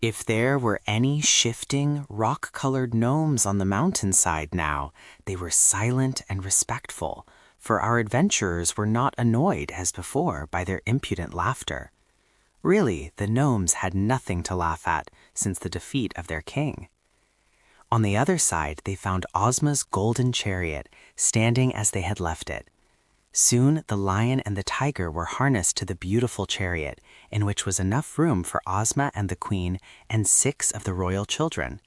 If there were any shifting, rock-colored gnomes on the mountainside now, they were silent and respectful, for our adventurers were not annoyed as before by their impudent laughter. Really, the gnomes had nothing to laugh at since the defeat of their king. On the other side, they found Ozma's golden chariot, standing as they had left it. Soon the lion and the tiger were harnessed to the beautiful chariot, in which was enough room for Ozma and the queen and 6 of the royal children.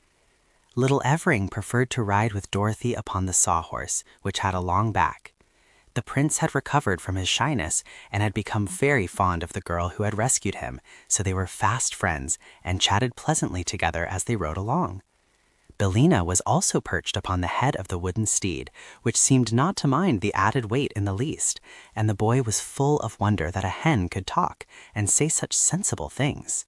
Little Evering preferred to ride with Dorothy upon the sawhorse, which had a long back. The prince had recovered from his shyness and had become very fond of the girl who had rescued him, so they were fast friends and chatted pleasantly together as they rode along. Billina was also perched upon the head of the wooden steed, which seemed not to mind the added weight in the least, and the boy was full of wonder that a hen could talk and say such sensible things.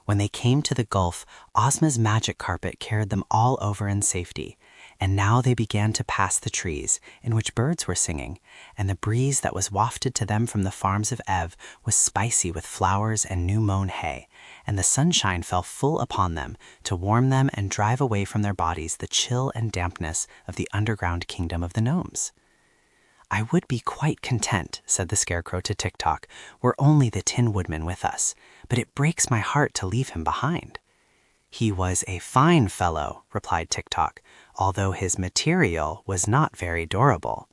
When they came to the gulf, Ozma's magic carpet carried them all over in safety, and now they began to pass the trees, in which birds were singing, and the breeze that was wafted to them from the farms of Ev was spicy with flowers and new-mown hay, and the sunshine fell full upon them to warm them and drive away from their bodies the chill and dampness of the underground kingdom of the gnomes. "I would be quite content," said the Scarecrow to Tik-Tok, "were only the Tin Woodman with us, but it breaks my heart to leave him behind." "He was a fine fellow," replied Tik-Tok, "although his material was not very durable."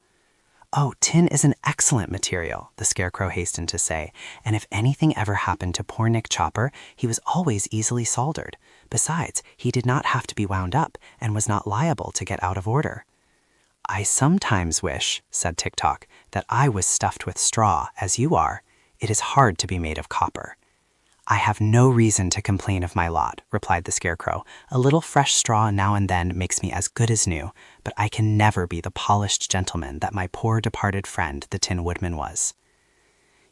"Oh, tin is an excellent material," the Scarecrow hastened to say, "and if anything ever happened to poor Nick Chopper, he was always easily soldered. Besides, he did not have to be wound up and was not liable to get out of order." "I sometimes wish," said Tik-Tok, "that I was stuffed with straw, as you are. It is hard to be made of copper." "I have no reason to complain of my lot," replied the Scarecrow. "A little fresh straw now and then makes me as good as new, but I can never be the polished gentleman that my poor departed friend, the Tin Woodman, was."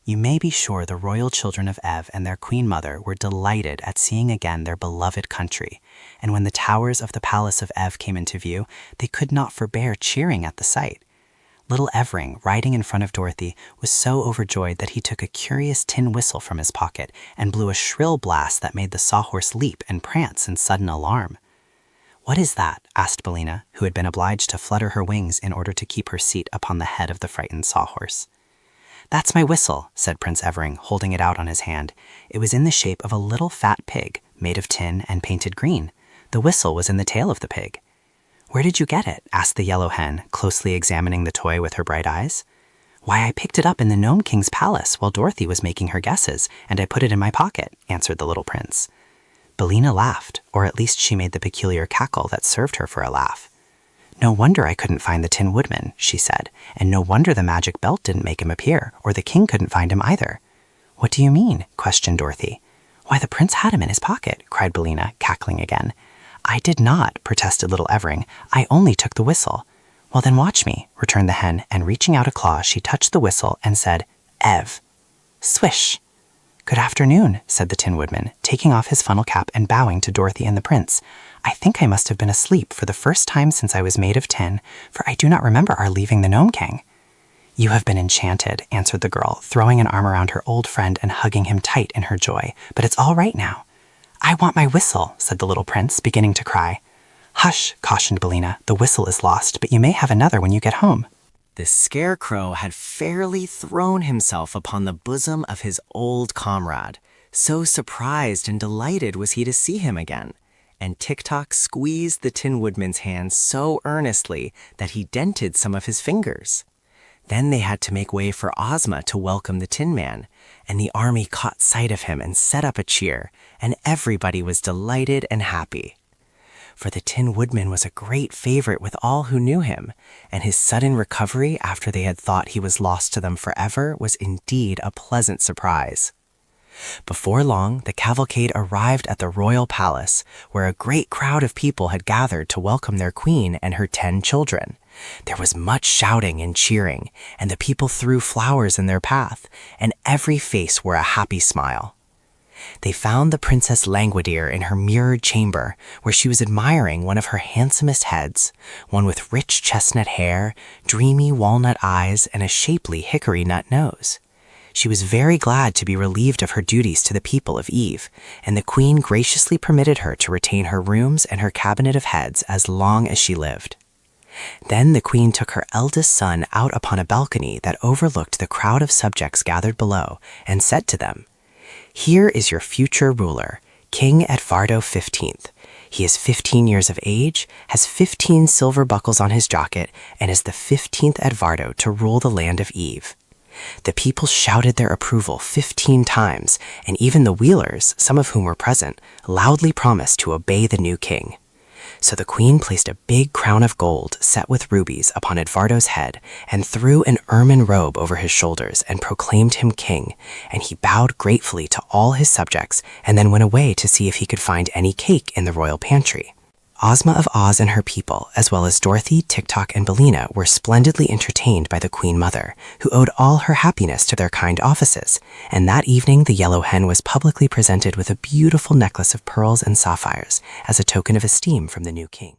You may be sure the royal children of Ev and their queen mother were delighted at seeing again their beloved country, and when the towers of the palace of Ev came into view, they could not forbear cheering at the sight. Little Evering, riding in front of Dorothy, was so overjoyed that he took a curious tin whistle from his pocket and blew a shrill blast that made the sawhorse leap and prance in sudden alarm. "What is that?" asked Billina, who had been obliged to flutter her wings in order to keep her seat upon the head of the frightened sawhorse. "That's my whistle," said Prince Evering, holding it out on his hand. "It was in the shape of a little fat pig, made of tin and painted green. The whistle was in the tail of the pig." "Where did you get it?" asked the yellow hen, closely examining the toy with her bright eyes. "Why, I picked it up in the Nome King's palace while Dorothy was making her guesses, and I put it in my pocket," answered the little prince. Billina laughed, or at least she made the peculiar cackle that served her for a laugh. "No wonder I couldn't find the Tin Woodman," she said, "and no wonder the magic belt didn't make him appear, or the king couldn't find him either." "What do you mean?" questioned Dorothy. "Why, the prince had him in his pocket," cried Billina, cackling again. "I did not," protested little Evering. "I only took the whistle." "Well, then watch me," returned the hen, and reaching out a claw, she touched the whistle and said, "Ev." Swish! "Good afternoon," said the Tin Woodman, taking off his funnel cap and bowing to Dorothy and the prince. "I think I must have been asleep for the first time since I was made of tin, for I do not remember our leaving the Nome King." "You have been enchanted," answered the girl, throwing an arm around her old friend and hugging him tight in her joy. "But it's all right now." "I want my whistle," said the little prince, beginning to cry. "Hush," cautioned Billina. "The whistle is lost, but you may have another when you get home." The Scarecrow had fairly thrown himself upon the bosom of his old comrade. So surprised and delighted was he to see him again. And Tik-Tok squeezed the Tin Woodman's hand so earnestly that he dented some of his fingers. Then they had to make way for Ozma to welcome the Tin Man, and the army caught sight of him and set up a cheer, and everybody was delighted and happy. For the Tin Woodman was a great favorite with all who knew him, and his sudden recovery after they had thought he was lost to them forever was indeed a pleasant surprise. Before long, the cavalcade arrived at the royal palace, where a great crowd of people had gathered to welcome their queen and her 10 children. There was much shouting and cheering, and the people threw flowers in their path, and every face wore a happy smile. They found the Princess Langwidere in her mirrored chamber, where she was admiring one of her handsomest heads, one with rich chestnut hair, dreamy walnut eyes, and a shapely hickory nut nose. She was very glad to be relieved of her duties to the people of Eve, and the queen graciously permitted her to retain her rooms and her cabinet of heads as long as she lived. Then the queen took her eldest son out upon a balcony that overlooked the crowd of subjects gathered below, and said to them, "Here is your future ruler, King Edvardo 15th. He is 15 years of age, has 15 silver buckles on his jacket, and is the 15th Edvardo to rule the land of Eve." The people shouted their approval 15 times, and even the Wheelers, some of whom were present, loudly promised to obey the new king. So the queen placed a big crown of gold set with rubies upon Edvardo's head, and threw an ermine robe over his shoulders, and proclaimed him king, and he bowed gratefully to all his subjects, and then went away to see if he could find any cake in the royal pantry. Ozma of Oz and her people, as well as Dorothy, Tik-Tok, and Billina, were splendidly entertained by the Queen Mother, who owed all her happiness to their kind offices, and that evening the yellow hen was publicly presented with a beautiful necklace of pearls and sapphires as a token of esteem from the new king.